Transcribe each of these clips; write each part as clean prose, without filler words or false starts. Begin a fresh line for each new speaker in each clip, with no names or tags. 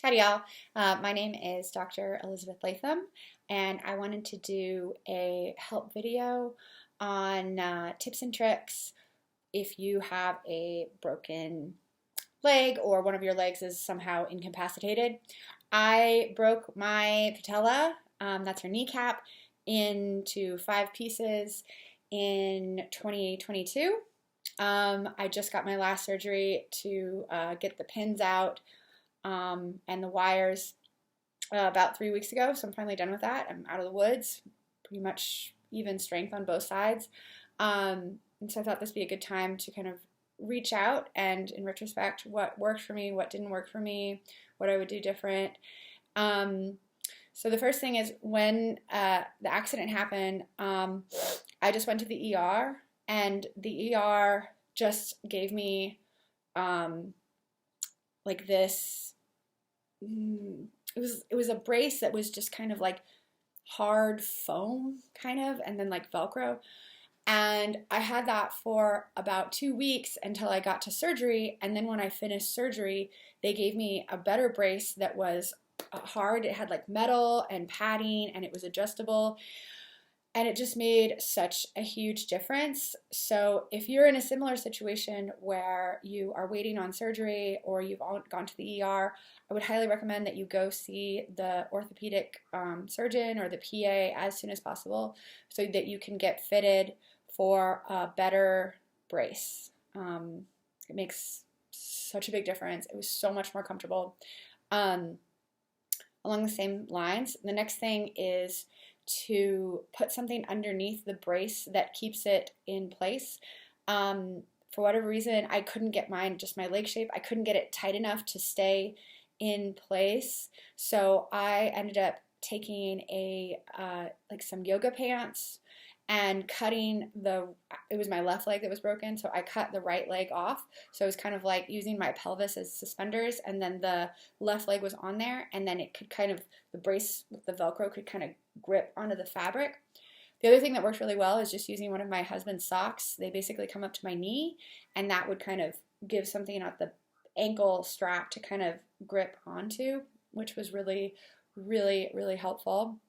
Howdy, y'all. My name is Dr. Elizabeth Latham, and I wanted to do a help video on tips and tricks if you have a broken leg or one of your legs is somehow incapacitated. I broke my patella, that's her kneecap, into 5 pieces in 2022. I just got my last surgery to get the pins out and the wires about 3 weeks ago, so I'm finally done with that. I'm out of the woods, pretty much even strength on both sides. And so I thought this would be a good time to kind of reach out and, in retrospect, what worked for me, what didn't work for me, what I would do different. So the first thing is when the accident happened, I just went to the ER, and the ER just gave me like this. It was a brace that was just kind of like hard foam, kind of, and then like Velcro. And I had that for about 2 weeks until I got to surgery. And then when I finished surgery, they gave me a better brace that was hard. It had like metal and padding, and it was adjustable. And it just made such a huge difference. So if you're in a similar situation where you are waiting on surgery or you've gone to the ER, I would highly recommend that you go see the orthopedic surgeon or the PA as soon as possible so that you can get fitted for a better brace. It makes such a big difference. It was so much more comfortable. Along the same lines, the next thing is to put something underneath the brace that keeps it in place. For whatever reason, I couldn't get mine, just my leg shape, I couldn't get it tight enough to stay in place. So I ended up taking like some yoga pants and cutting it was my left leg that was broken, so I cut the right leg off. So it was kind of like using my pelvis as suspenders, and then the left leg was on there, and then it could kind of, the brace with the Velcro could kind of grip onto the fabric. The other thing that worked really well is just using one of my husband's socks. They basically come up to my knee, and that would kind of give something at the ankle strap to kind of grip onto, which was really, really, really helpful.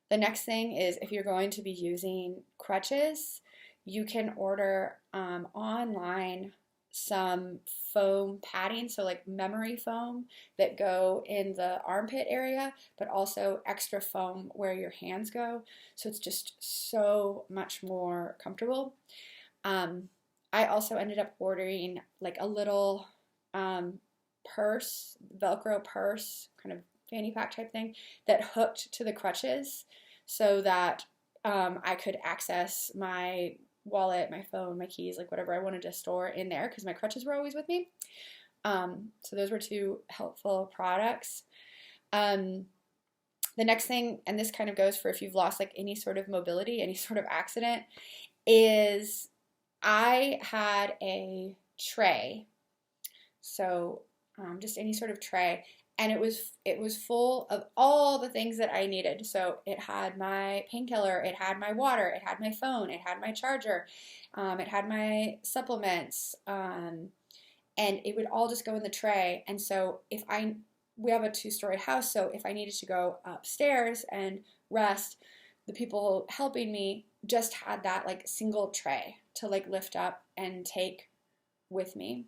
The next thing is, if you're going to be using crutches, you can order online some foam padding, so like memory foam that go in the armpit area, but also extra foam where your hands go. So it's just so much more comfortable. I also ended up ordering like a little purse, Velcro purse, kind of fanny pack type thing that hooked to the crutches so that I could access my wallet, my phone, my keys, like whatever I wanted to store in there, because my crutches were always with me. So those were 2 helpful products. The next thing, and this kind of goes for if you've lost like any sort of mobility, any sort of accident, is I had a tray. So just any sort of tray. And it was full of all the things that I needed. So it had my painkiller, it had my water, it had my phone, it had my charger, it had my supplements, and it would all just go in the tray. And so we have a 2-story house, so if I needed to go upstairs and rest, the people helping me just had that like single tray to like lift up and take with me.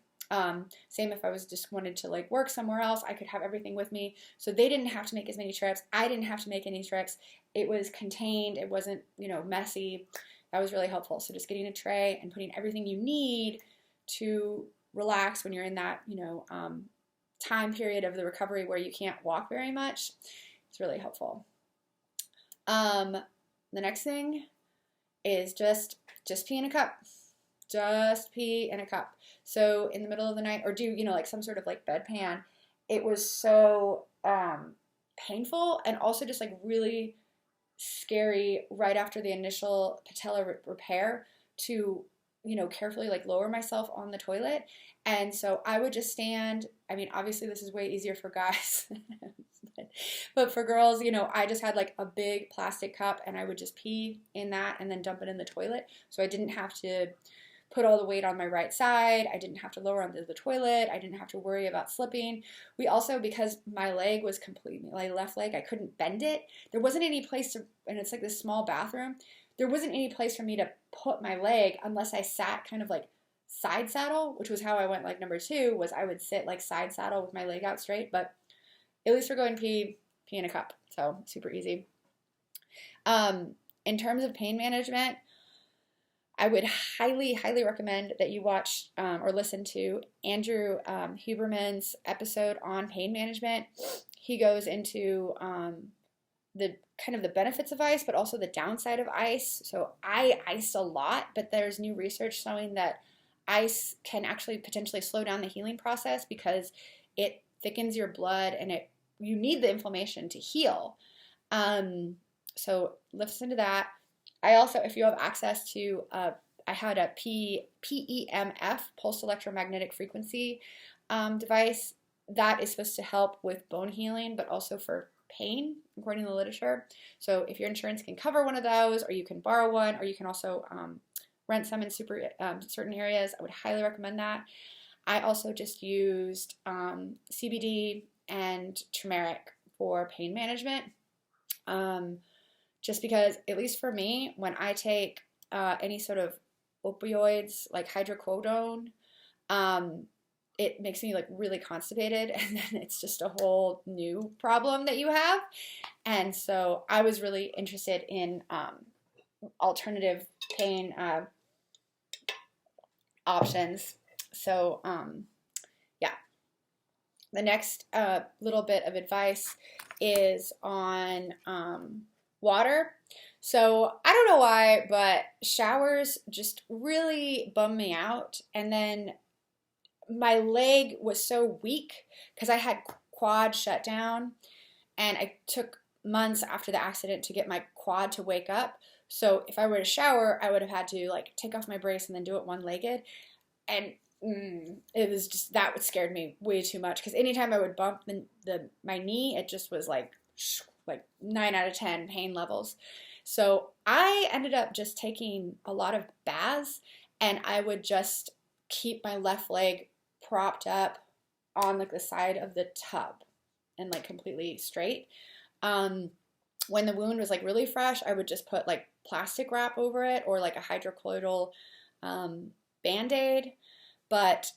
Same if I was just wanted to like work somewhere else, I could have everything with me. So they didn't have to make as many trips. I didn't have to make any trips. It was contained. It wasn't, messy. That was really helpful. So just getting a tray and putting everything you need to relax when you're in that, time period of the recovery where you can't walk very much. It's really helpful. The next thing is just pee in a cup. Just pee in a cup. So in the middle of the night, or do, like some sort of like bedpan, it was so painful and also just like really scary right after the initial patella repair to, carefully like lower myself on the toilet. And so I would just stand, I mean, obviously this is way easier for guys, but for girls, I just had like a big plastic cup and I would just pee in that and then dump it in the toilet. So I didn't have to put all the weight on my right side. I didn't have to lower onto the toilet. I didn't have to worry about slipping. We also, because my leg was completely, my left leg, I couldn't bend it. There wasn't any place to, and it's like this small bathroom, there wasn't any place for me to put my leg unless I sat kind of like side saddle, which was how I went like number 2, was I would sit like side saddle with my leg out straight. But at least for going pee in a cup. So super easy. In terms of pain management, I would highly, highly recommend that you watch or listen to Andrew Huberman's episode on pain management. He goes into the kind of the benefits of ice, but also the downside of ice. So I ice a lot, but there's new research showing that ice can actually potentially slow down the healing process because it thickens your blood and you need the inflammation to heal. So listen to that. I also, if you have access to, I had a PEMF, pulse electromagnetic frequency device that is supposed to help with bone healing, but also for pain, according to the literature. So if your insurance can cover one of those, or you can borrow one, or you can also rent some in certain areas, I would highly recommend that. I also just used CBD and turmeric for pain management. Just because, at least for me, when I take any sort of opioids like hydrocodone, it makes me like really constipated, and then it's just a whole new problem that you have. And so I was really interested in alternative pain options. So yeah. The next little bit of advice is on water. So I don't know why, but showers just really bum me out. And then my leg was so weak because I had quad shutdown, and I took months after the accident to get my quad to wake up. So if I were to shower, I would have had to like take off my brace and then do it one-legged. And it was just, that would scared me way too much, because anytime I would bump my knee, it just was like 9 out of 10 pain levels. So I ended up just taking a lot of baths, and I would just keep my left leg propped up on like the side of the tub and like completely straight. When the wound was like really fresh, I would just put like plastic wrap over it, or like a hydrocolloidal Band-Aid. But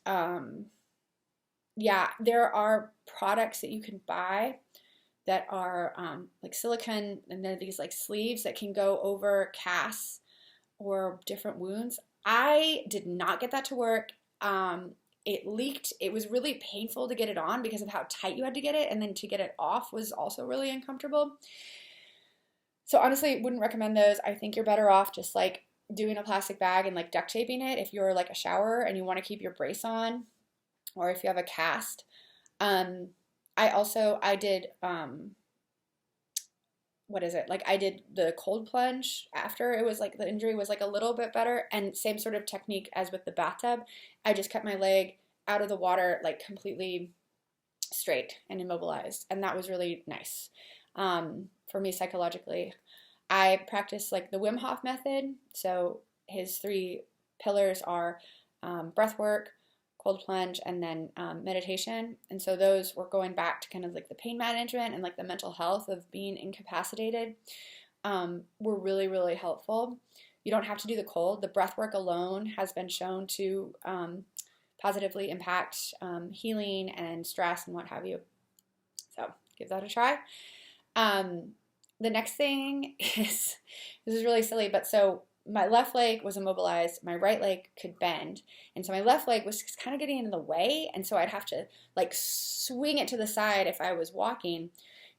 yeah, there are products that you can buy that are like silicone, and they're these like sleeves that can go over casts or different wounds. I did not get that to work. It leaked. It was really painful to get it on because of how tight you had to get it, and then to get it off was also really uncomfortable. So honestly, wouldn't recommend those. I think you're better off just like doing a plastic bag and like duct taping it if you're like a shower and you want to keep your brace on, or if you have a cast. I did, I did the cold plunge after it was like the injury was like a little bit better, and same sort of technique as with the bathtub. I just kept my leg out of the water like completely straight and immobilized, and that was really nice for me psychologically. I practice like the Wim Hof method. So his 3 pillars are breath work, cold plunge, and then meditation. And so those were going back to kind of like the pain management and like the mental health of being incapacitated, were really, really helpful. You don't have to do the cold. The breath work alone has been shown to positively impact healing and stress and what have you. So give that a try. The next thing is, this is really silly, but so my left leg was immobilized, my right leg could bend, and so my left leg was kind of getting in the way, and so I'd have to like swing it to the side if I was walking.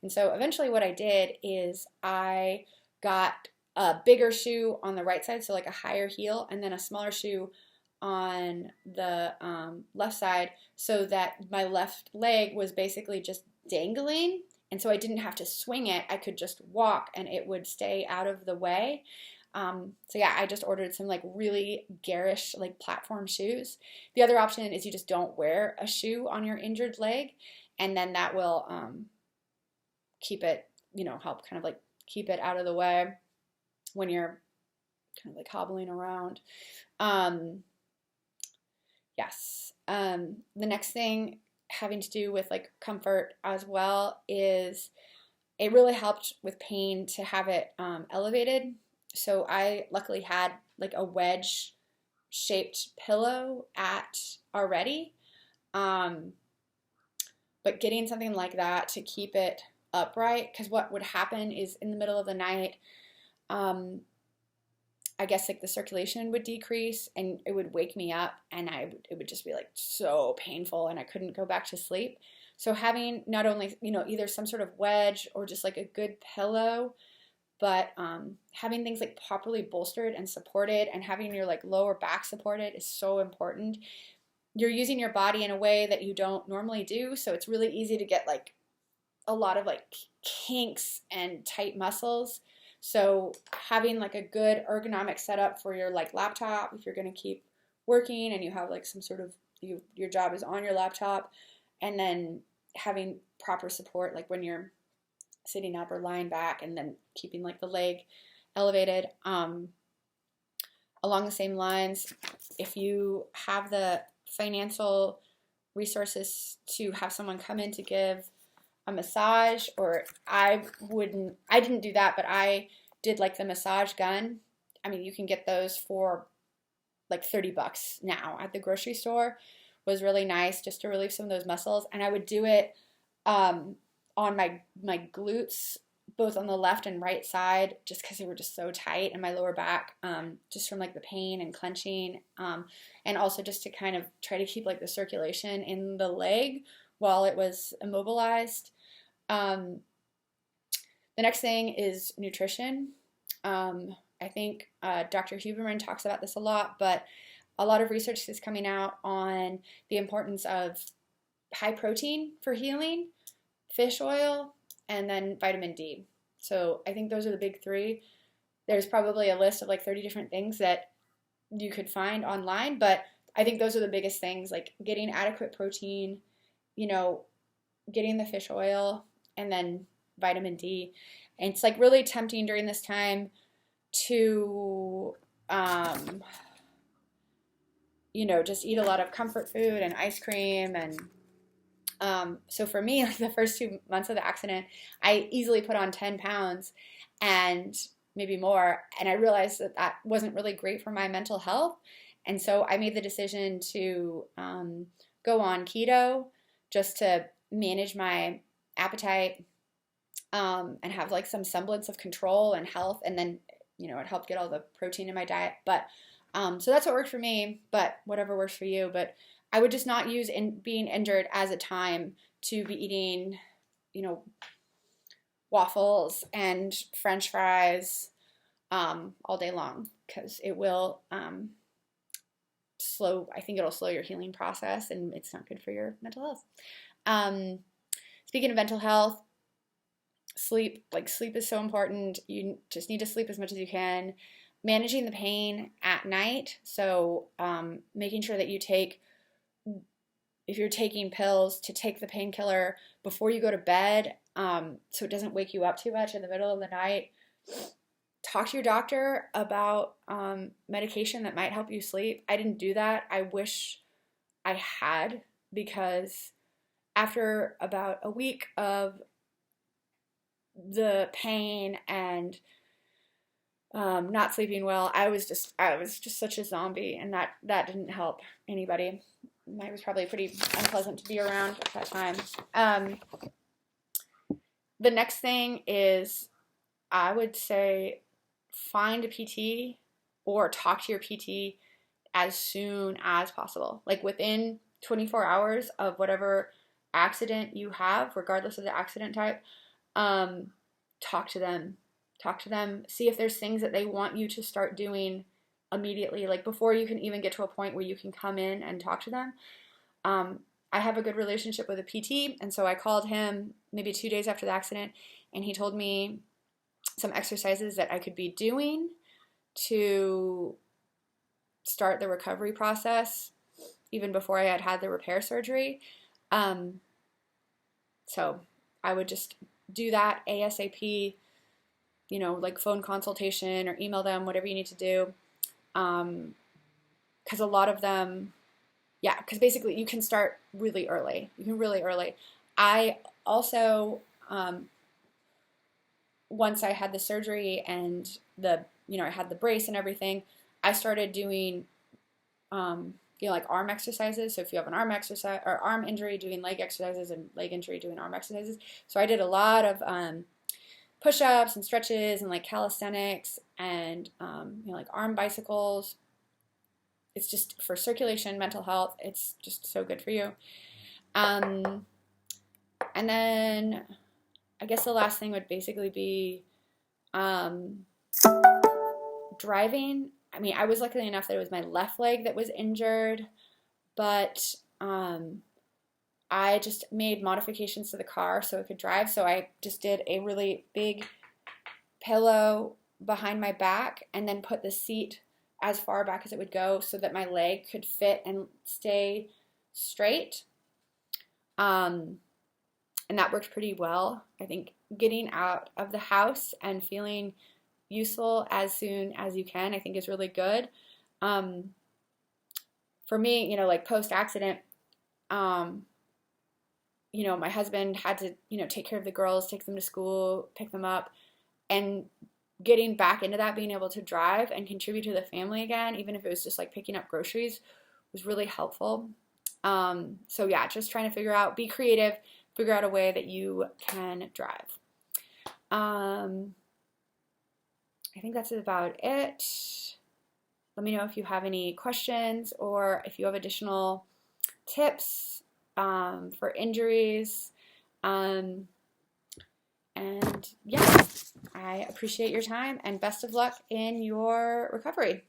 And so eventually what I did is I got a bigger shoe on the right side, so like a higher heel, and then a smaller shoe on the left side, so that my left leg was basically just dangling. And so I didn't have to swing it. I could just walk and it would stay out of the way. So yeah, I just ordered some like really garish like platform shoes. The other option is you just don't wear a shoe on your injured leg, and then that will keep it, help kind of like keep it out of the way when you're kind of like hobbling around. Yes. The next thing having to do with like comfort as well is it really helped with pain to have it elevated. So I luckily had like a wedge shaped pillow at already. Um, but getting something like that to keep it upright, because what would happen is in the middle of the night, um, I guess like the circulation would decrease and it would wake me up, and it would just be like so painful and I couldn't go back to sleep. So having not only, either some sort of wedge or just like a good pillow, but having things like properly bolstered and supported and having your like lower back supported is so important. You're using your body in a way that you don't normally do, so it's really easy to get like a lot of like kinks and tight muscles. So having like a good ergonomic setup for your like laptop, if you're going to keep working and you have like some sort of your job is on your laptop, and then having proper support like when you're sitting up or lying back, and then keeping like the leg elevated. Along the same lines, if you have the financial resources to have someone come in to give a massage, or I didn't do that, but I did like the massage gun. I mean, you can get those for like $30 now at the grocery store. Was really nice just to relieve some of those muscles. And I would do it on my glutes, both on the left and right side, just because they were just so tight, and my lower back, just from like the pain and clenching, and also just to kind of try to keep like the circulation in the leg while it was immobilized. The next thing is nutrition. I think Dr. Huberman talks about this a lot, but a lot of research is coming out on the importance of high protein for healing, fish oil, and then vitamin D. So I think those are the big three. There's probably a list of like 30 different things that you could find online, but I think those are the biggest things, like getting adequate protein, getting the fish oil, and then vitamin D. And it's like really tempting during this time to, just eat a lot of comfort food and ice cream. And so for me, like the first 2 months of the accident, I easily put on 10 pounds and maybe more. And I realized that that wasn't really great for my mental health. And so I made the decision to go on keto just to manage my appetite, and have like some semblance of control and health. And then, it helped get all the protein in my diet. But so that's what worked for me, but whatever works for you. But I would just not use being injured as a time to be eating, waffles and French fries all day long, because it will I think it'll slow your healing process, and it's not good for your mental health. Speaking of mental health, sleep is so important. You just need to sleep as much as you can. Managing the pain at night, so making sure that if you're taking pills, to take the painkiller before you go to bed, so it doesn't wake you up too much in the middle of the night. Talk to your doctor about medication that might help you sleep. I didn't do that. I wish I had, because after about a week of the pain and not sleeping well, I was just such a zombie, and that didn't help anybody. I was probably pretty unpleasant to be around at that time. The next thing is, I would say, find a PT or talk to your PT as soon as possible. Like within 24 hours of whatever accident you have, regardless of the accident type, talk to them. See if there's things that they want you to start doing immediately, like before you can even get to a point where you can come in and talk to them. I have a good relationship with a PT, and so I called him maybe 2 days after the accident, and he told me some exercises that I could be doing to start the recovery process even before I had the repair surgery. So I would just do that ASAP, like phone consultation or email them, whatever you need to do. Because a lot of them Yeah, because basically you can start really early. You can really early. I also, once I had the surgery and I had the brace and everything, I started doing, like arm exercises. So if you have an arm exercise or arm injury, doing leg exercises, and leg injury, doing arm exercises. So I did a lot of push-ups and stretches and like calisthenics and like arm bicycles. It's just for circulation, mental health. It's just so good for you. And then I guess the last thing would basically be driving. I mean, I was lucky enough that it was my left leg that was injured, but I just made modifications to the car so it could drive. So I just did a really big pillow behind my back and then put the seat as far back as it would go so that my leg could fit and stay straight. And that worked pretty well. I think getting out of the house and feeling useful as soon as you can, I think is really good. For me, like post-accident, my husband had to, take care of the girls, take them to school, pick them up, and getting back into that, being able to drive and contribute to the family again, even if it was just like picking up groceries, was really helpful. So yeah, just trying to be creative, figure out a way that you can drive. I think that's about it. Let me know if you have any questions or if you have additional tips for injuries. And yeah, I appreciate your time and best of luck in your recovery.